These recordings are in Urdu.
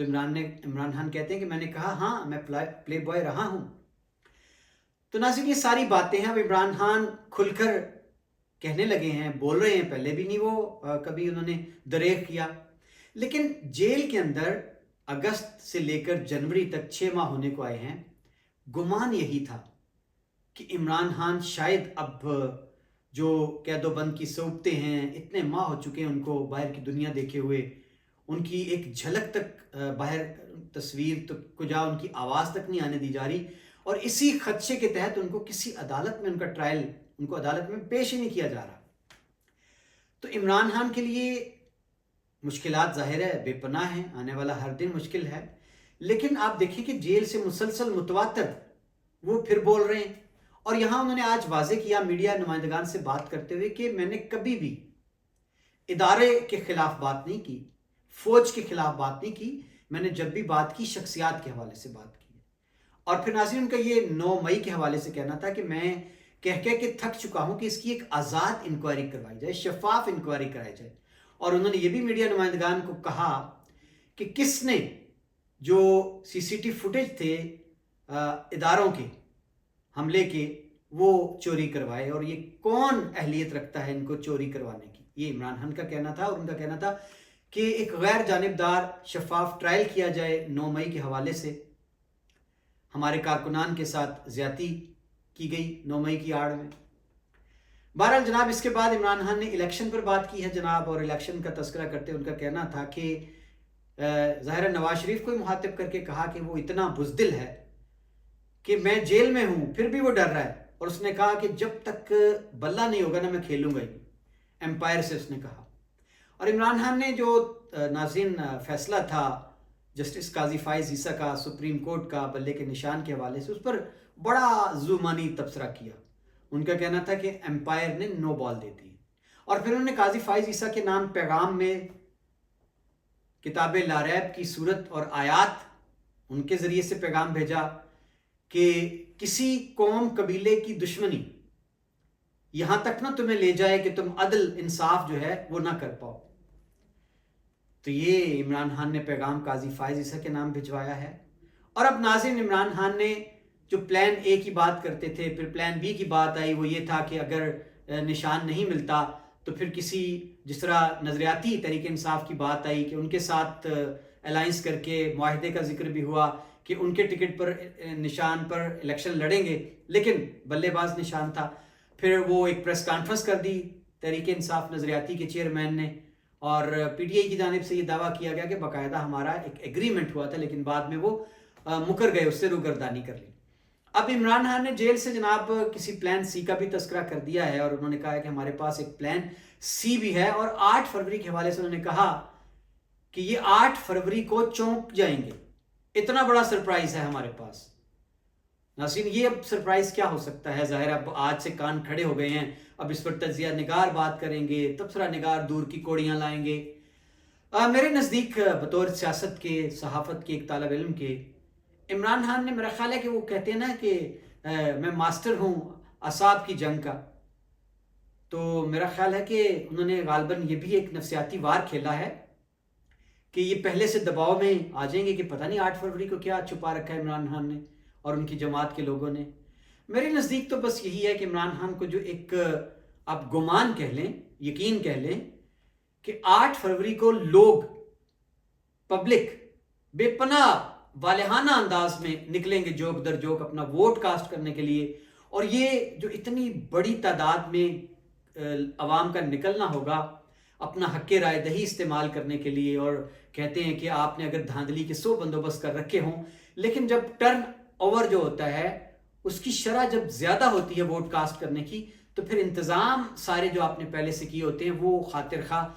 تو عمران خان کہتے ہیں کہ میں نے کہا ہاں میں پلے بوائے رہا ہوں. تو ناظرین یہ ساری باتیں ہیں. اب عمران خان کھل کر کہنے لگے ہیں, بول رہے ہیں, پہلے بھی نہیں وہ کبھی انہوں نے دریغ کیا. لیکن جیل کے اندر اگست سے لے کر جنوری تک 6 ماہ ہونے کو آئے ہیں. گمان یہی تھا کہ عمران خان شاید اب جو قید و بند کی صعوبتیں ہیں, اتنے ماہ ہو چکے ہیں ان کو باہر کی دنیا دیکھے ہوئے, ان کی ایک جھلک تک باہر تصویر تک کو جا ان کی آواز تک نہیں آنے دی جا رہی, اور اسی خدشے کے تحت ان کو کسی عدالت میں ان کا ٹرائل ان کو عدالت میں پیش ہی نہیں کیا جا رہا. تو عمران خان کے لیے مشکلات ظاہر ہے بے پناہ ہیں, آنے والا ہر دن مشکل ہے. لیکن آپ دیکھیں کہ جیل سے مسلسل متواتر وہ پھر بول رہے ہیں, اور یہاں انہوں نے آج واضح کیا میڈیا نمائندگان سے بات کرتے ہوئے کہ میں نے کبھی بھی ادارے کے خلاف بات نہیں کی, فوج کے خلاف بات نہیں کی, میں نے جب بھی بات کی شخصیات کے حوالے سے بات کی. اور پھر ناظرین ان کا یہ 9 مئی کے حوالے سے کہنا تھا کہ میں کہہ کے تھک چکا ہوں کہ اس کی ایک آزاد انکوائری کروائی جائے, شفاف انکوائری کرائی جائے. اور انہوں نے یہ بھی میڈیا نمائندگان کو کہا کہ کس نے جو CCTV فوٹیج تھے اداروں کے حملے کے وہ چوری کروائے, اور یہ کون اہلیت رکھتا ہے ان کو چوری کروانے کی. یہ عمران خان کا کہنا تھا, اور ان کا کہنا تھا کہ ایک غیر جانبدار شفاف ٹرائل کیا جائے 9 مئی کے حوالے سے. ہمارے کارکنان کے ساتھ زیادتی کی گئی 9 مئی کی آڑ میں. بہرحال جناب اس کے بعد عمران خان نے الیکشن پر بات کی ہے جناب, اور الیکشن کا تذکرہ کرتے ان کا کہنا تھا کہ ظاہر نواز شریف کو مخاطب کر کے کہا کہ وہ اتنا بزدل ہے کہ میں جیل میں ہوں پھر بھی وہ ڈر رہا ہے, اور اس نے کہا کہ جب تک بلہ نہیں ہوگا نا میں کھیلوں گا ہی, امپائر سے اس نے کہا. اور عمران خان نے جو ناظرین فیصلہ تھا جسٹس قاضی فائز عیسیٰ کا سپریم کورٹ کا بلے کے نشان کے حوالے سے, اس پر بڑا زومانی تبصرہ کیا. ان کا کہنا تھا کہ امپائر نے نو بال دے دی. اور پھر انہوں نے قاضی فائز عیسیٰ کے نام پیغام میں کتاب لاریب کی صورت اور آیات ان کے ذریعے سے پیغام بھیجا کہ کسی قوم قبیلے کی دشمنی یہاں تک نہ تمہیں لے جائے کہ تم عدل انصاف جو ہے وہ نہ کر پاؤ. تو یہ عمران خان نے پیغام قاضی فائز عیسیٰ کے نام بھجوایا ہے. اور اب ناظرین عمران خان نے جو پلان اے کی بات کرتے تھے, پھر پلان بی کی بات آئی, وہ یہ تھا کہ اگر نشان نہیں ملتا تو پھر کسی جس طرح نظریاتی تحریک انصاف کی بات آئی کہ ان کے ساتھ الائنس کر کے معاہدے کا ذکر بھی ہوا کہ ان کے ٹکٹ پر نشان پر الیکشن لڑیں گے, لیکن بلے باز نشان تھا. پھر وہ ایک پریس کانفرنس کر دی تحریک انصاف نظریاتی کے چیئرمین نے, اور PTI کی جانب سے یہ دعویٰ کیا گیا کہ باقاعدہ ہمارا ایک ایگریمنٹ ہوا تھا, لیکن بعد میں وہ مکر گئے, اس سے روگردانی کر لی. اب عمران خان نے جیل سے جناب کسی پلان سی کا بھی تذکرہ کر دیا ہے, اور انہوں نے کہا کہ ہمارے پاس ایک پلان سی بھی ہے, اور 8 فروری کے حوالے سے انہوں نے کہا کہ یہ 8 فروری کو چونک جائیں گے, اتنا بڑا سرپرائز ہے ہمارے پاس. ناظرین یہ اب سرپرائز کیا ہو سکتا ہے؟ ظاہر اب آج سے کان کھڑے ہو گئے ہیں, اب اس پر تجزیہ نگار بات کریں گے, تبصرہ نگار دور کی کوڑیاں لائیں گے. میرے نزدیک بطور سیاست کے صحافت کے ایک طالب علم کے عمران خان نے, میرا خیال ہے کہ وہ کہتے ہیں نا کہ میں ماسٹر ہوں اعصاب کی جنگ کا, تو میرا خیال ہے کہ انہوں نے غالباً یہ بھی ایک نفسیاتی وار کھیلا ہے کہ یہ پہلے سے دباؤ میں آ جائیں گے کہ پتہ نہیں 8 فروری کو کیا چھپا رکھا ہے عمران خان نے اور ان کی جماعت کے لوگوں نے. میرے نزدیک تو بس یہی ہے کہ عمران خان کو جو ایک آپ گمان کہہ لیں, یقین کہہ لیں کہ 8 فروری کو لوگ پبلک بے پناہ والہانہ انداز میں نکلیں گے جوک در جوک اپنا ووٹ کاسٹ کرنے کے لیے, اور یہ جو اتنی بڑی تعداد میں عوام کا نکلنا ہوگا اپنا حق رائے دہی استعمال کرنے کے لیے. اور کہتے ہیں کہ آپ نے اگر دھاندلی کے 100 بندوبست کر رکھے ہوں, لیکن جب ٹرن اوور جو ہوتا ہے اس کی شرح جب زیادہ ہوتی ہے ووٹ کاسٹ کرنے کی, تو پھر انتظام سارے جو آپ نے پہلے سے کیے ہوتے ہیں وہ خاطر خواہ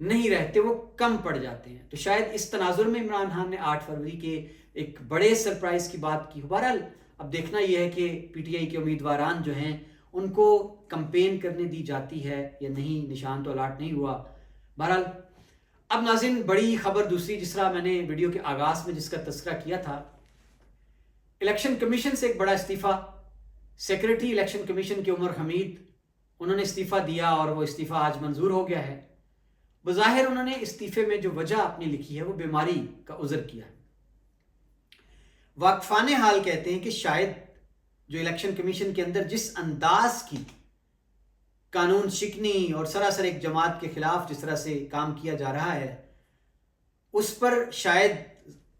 نہیں رہتے, وہ کم پڑ جاتے ہیں. تو شاید اس تناظر میں عمران خان نے 8 فروری کے ایک بڑے سرپرائز کی بات کی. بہرحال اب دیکھنا یہ ہے کہ PTI کے امیدواران جو ہیں ان کو کمپین کرنے دی جاتی ہے یا نہیں, نشان تو الاٹ نہیں ہوا. بہرحال اب ناظرین بڑی خبر دوسری, جس طرح میں نے ویڈیو کے آغاز میں جس کا تذکرہ کیا تھا, الیکشن کمیشن سے ایک بڑا استعفیٰ. سیکریٹری الیکشن کمیشن کے عمر حمید انہوں نے استعفیٰ دیا, اور وہ استعفیٰ آج منظور ہو گیا ہے. بظاہر انہوں نے استعفے میں جو وجہ اپنی لکھی ہے وہ بیماری کا عذر کیا ہے۔ واقفان حال کہتے ہیں کہ شاید جو الیکشن کمیشن کے اندر جس انداز کی قانون شکنی اور سراسر ایک جماعت کے خلاف جس طرح سے کام کیا جا رہا ہے، اس پر شاید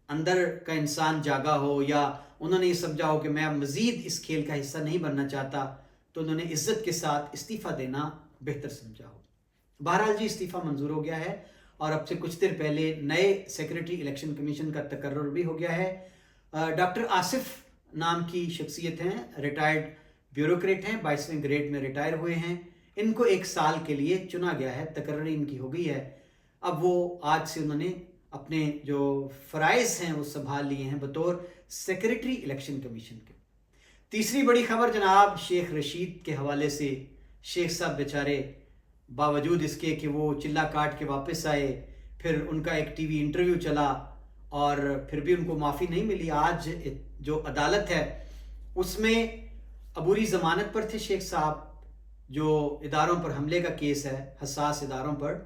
اندر کا انسان جاگا ہو، یا انہوں نے یہ سمجھا ہو کہ میں اب مزید اس کھیل کا حصہ نہیں بننا چاہتا، تو انہوں نے عزت کے ساتھ استعفیٰ دینا بہتر سمجھا ہو۔ بہرحال جی استعفیٰ منظور ہو گیا ہے، اور اب سے کچھ دیر پہلے نئے سیکرٹری الیکشن کمیشن کا تقرر بھی ہو گیا ہے۔ ڈاکٹر آصف نام کی شخصیت ہیں، ریٹائرڈ بیوروکریٹ ہیں، 22ویں گریڈ میں ریٹائر ہوئے ہیں۔ ان کو 1 سال کے لیے چنا گیا ہے، تقرری ان کی ہو گئی ہے۔ اب وہ آج سے انہوں نے اپنے جو فرائض ہیں وہ سنبھال لیے ہیں بطور سیکرٹری الیکشن کمیشن کے۔ تیسری بڑی خبر جناب شیخ رشید کے حوالے سے، شیخ صاحب بیچارے باوجود اس کے کہ وہ چلا کاٹ کے واپس آئے، پھر ان کا ایک ٹی وی انٹرویو چلا اور پھر بھی ان کو معافی نہیں ملی۔ آج جو عدالت ہے اس میں عبوری ضمانت پر تھے شیخ صاحب، جو اداروں پر حملے کا کیس ہے، حساس اداروں پر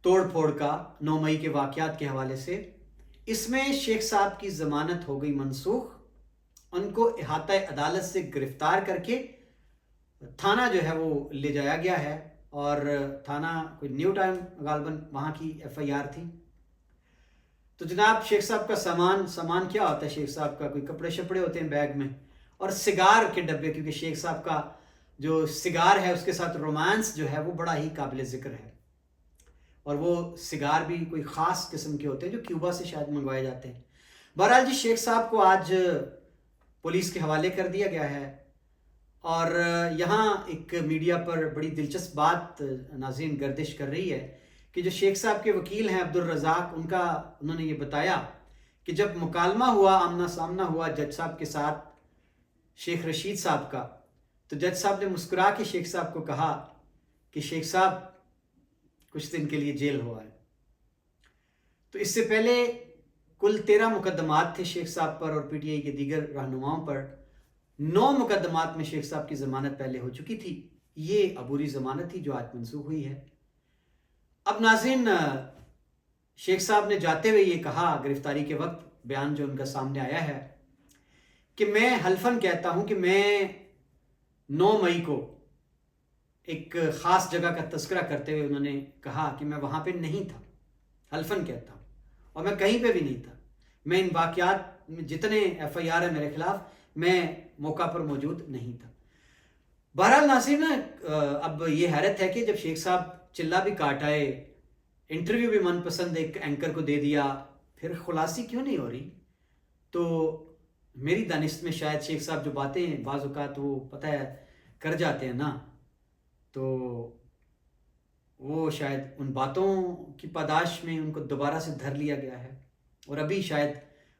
توڑ پھوڑ کا 9 مئی کے واقعات کے حوالے سے، اس میں شیخ صاحب کی ضمانت ہو گئی منسوخ۔ ان کو احاطہ عدالت سے گرفتار کر کے تھانہ جو ہے وہ لے جایا گیا ہے، اور تھانہ کوئی نیو ٹائم غالباً وہاں کی FIR تھی۔ تو جناب شیخ صاحب کا سامان کیا ہوتا ہے؟ شیخ صاحب کا کوئی کپڑے شپڑے ہوتے ہیں بیگ میں، اور سگار کے ڈبے، کیونکہ شیخ صاحب کا جو سگار ہے اس کے ساتھ رومانس جو ہے وہ بڑا ہی قابل ذکر ہے، اور وہ سگار بھی کوئی خاص قسم کے ہوتے ہیں جو کیوبا سے شاید منگوائے جاتے ہیں۔ بہرحال جی شیخ صاحب کو آج پولیس کے حوالے کر دیا گیا ہے، اور یہاں ایک میڈیا پر بڑی دلچسپ بات ناظرین گردش کر رہی ہے کہ جو شیخ صاحب کے وکیل ہیں عبدالرزاق، انہوں نے یہ بتایا کہ جب مکالمہ ہوا، آمنا سامنا ہوا جج صاحب کے ساتھ شیخ رشید صاحب کا، تو جج صاحب نے مسکرا کے شیخ صاحب کو کہا کہ شیخ صاحب کچھ دن کے لیے جیل ہوا ہے۔ تو اس سے پہلے کل 13 مقدمات تھے شیخ صاحب پر اور PTI کے دیگر رہنماؤں پر۔ 9 مقدمات میں شیخ صاحب کی ضمانت پہلے ہو چکی تھی، یہ عبوری ضمانت تھی جو آج منسوخ ہوئی ہے۔ اب ناظرین شیخ صاحب نے جاتے ہوئے یہ کہا گرفتاری کے وقت، بیان جو ان کا سامنے آیا ہے، کہ میں حلفاً کہتا ہوں کہ میں 9 مئی کو ایک خاص جگہ کا تذکرہ کرتے ہوئے انہوں نے کہا کہ میں وہاں پہ نہیں تھا، حلفاً کہتا ہوں، اور میں کہیں پہ بھی نہیں تھا۔ میں ان واقعات میں جتنے FIR ہے میرے خلاف، میں موقع پر موجود نہیں تھا۔ بہرحال ناظرین اب یہ حیرت ہے کہ جب شیخ صاحب چلا بھی کاٹ آئے، انٹرویو بھی من پسند ایک اینکر کو دے دیا، پھر خلاصی کیوں نہیں ہو رہی؟ تو میری دانست میں شاید شیخ صاحب جو باتیں بعض اوقات وہ پتہ ہے کر جاتے ہیں نا، تو وہ شاید ان باتوں کی پاداش میں ان کو دوبارہ سے دھر لیا گیا ہے، اور ابھی شاید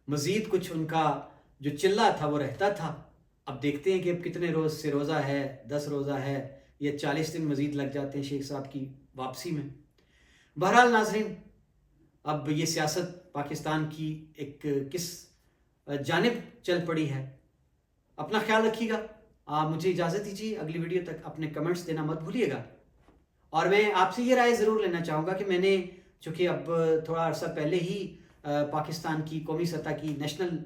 مزید کچھ ان کا جو چلہ تھا وہ رہتا تھا۔ اب دیکھتے ہیں کہ اب کتنے روز سے روزہ ہے، 10 روزہ ہے، یا 40 دن مزید لگ جاتے ہیں شیخ صاحب کی واپسی میں۔ بہرحال ناظرین اب یہ سیاست پاکستان کی ایک کس جانب چل پڑی ہے۔ اپنا خیال رکھیے گا، مجھے اجازت دیجیے، اگلی ویڈیو تک اپنے کمنٹس دینا مت بھولیے گا، اور میں آپ سے یہ رائے ضرور لینا چاہوں گا کہ میں نے چونکہ اب تھوڑا عرصہ پہلے ہی پاکستان کی قومی سطح کی نیشنل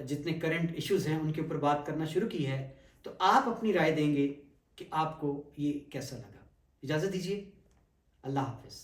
جتنے کرنٹ ایشوز ہیں ان کے اوپر بات کرنا شروع کی ہے، تو آپ اپنی رائے دیں گے کہ آپ کو یہ کیسا لگا۔ اجازت دیجیے، اللہ حافظ۔